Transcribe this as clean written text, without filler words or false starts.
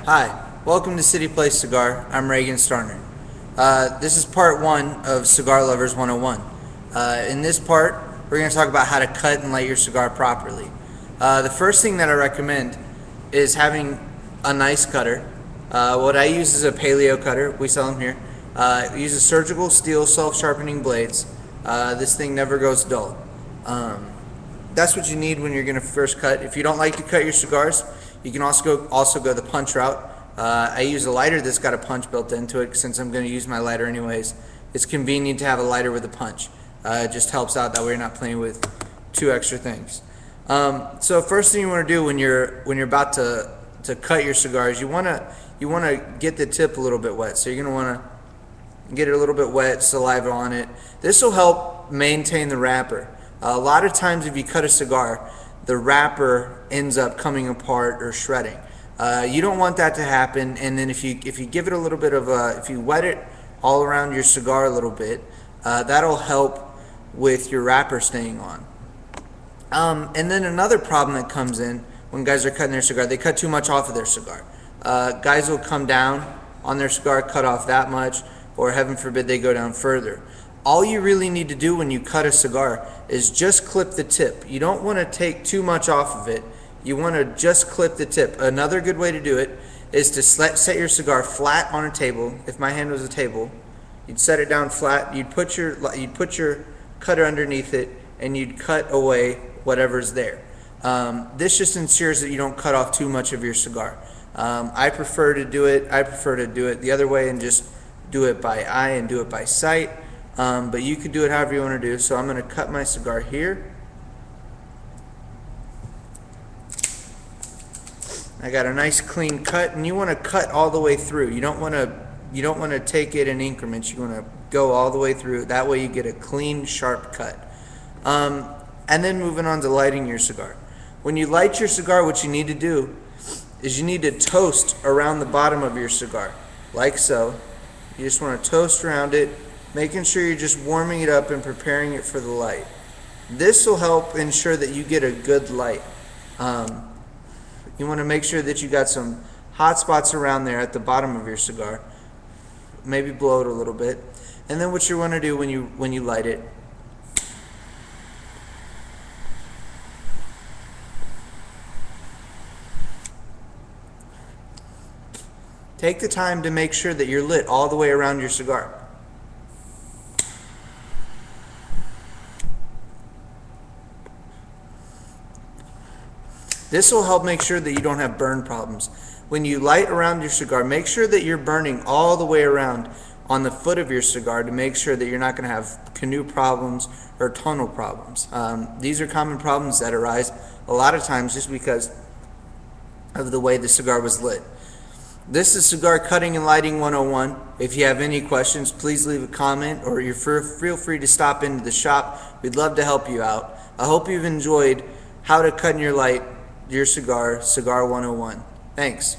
Hi, welcome to City Place Cigar. I'm Reagan Starner. This is part one of Cigar Lovers 101. In this part, we're going to talk about how to cut and light your cigar properly. The first thing that I recommend is having a nice cutter. What I use is a paleo cutter. We sell them here. Use a surgical steel self-sharpening blades. This thing never goes dull. That's what you need when you're going to first cut. If you don't like to cut your cigars, you can also go the punch route. I use a lighter that's got a punch built into it since I'm going to use my lighter anyways. It's convenient to have a lighter with a punch. It just helps out, that way you're not playing with two extra things. So first thing you want to do when you're about to cut your cigars, you want to get the tip a little bit wet. So you're going to want to get it a little bit wet, saliva on it. This will help maintain the wrapper. A lot of times if you cut a cigar, the wrapper ends up coming apart or shredding. You don't want that to happen, and then if you give it a little bit of if you wet it all around your cigar a little bit, that'll help with your wrapper staying on. And then another problem that comes in when guys are cutting their cigar, they cut too much off of their cigar. Guys will come down on their cigar, cut off that much, or heaven forbid they go down further. All you really need to do when you cut a cigar is just clip the tip. You don't want to take too much off of it. You want to just clip the tip. Another good way to do it is to set your cigar flat on a table. If my hand was a table, you'd set it down flat. You'd put your cutter underneath it, and you'd cut away whatever's there. This just ensures that you don't cut off too much of your cigar. I prefer to do it the other way and just do it by eye and do it by sight. But you could do it however you want to do. So I'm going to cut my cigar here. I got a nice clean cut, and you want to cut all the way through. You don't want to take it in increments. You want to go all the way through. That way you get a clean, sharp cut. And then moving on to lighting your cigar. When you light your cigar, what you need to do is you need to toast around the bottom of your cigar, like so. You just want to toast around it, making sure you're just warming it up and preparing it for the light. This will help ensure that you get a good light. You want to make sure that you got some hot spots around there at the bottom of your cigar. Maybe blow it a little bit. And then what you want to do when you light it, take the time to make sure that you're lit all the way around your cigar. This will help make sure that you don't have burn problems. When you light around your cigar, make sure that you're burning all the way around on the foot of your cigar to make sure that you're not going to have canoe problems or tonal problems. These are common problems that arise a lot of times just because of the way the cigar was lit. This is Cigar Cutting and Lighting 101. If you have any questions, please leave a comment, or feel free to stop into the shop. We'd love to help you out. I hope you've enjoyed how to cut and light your cigar, Cigar 101. Thanks.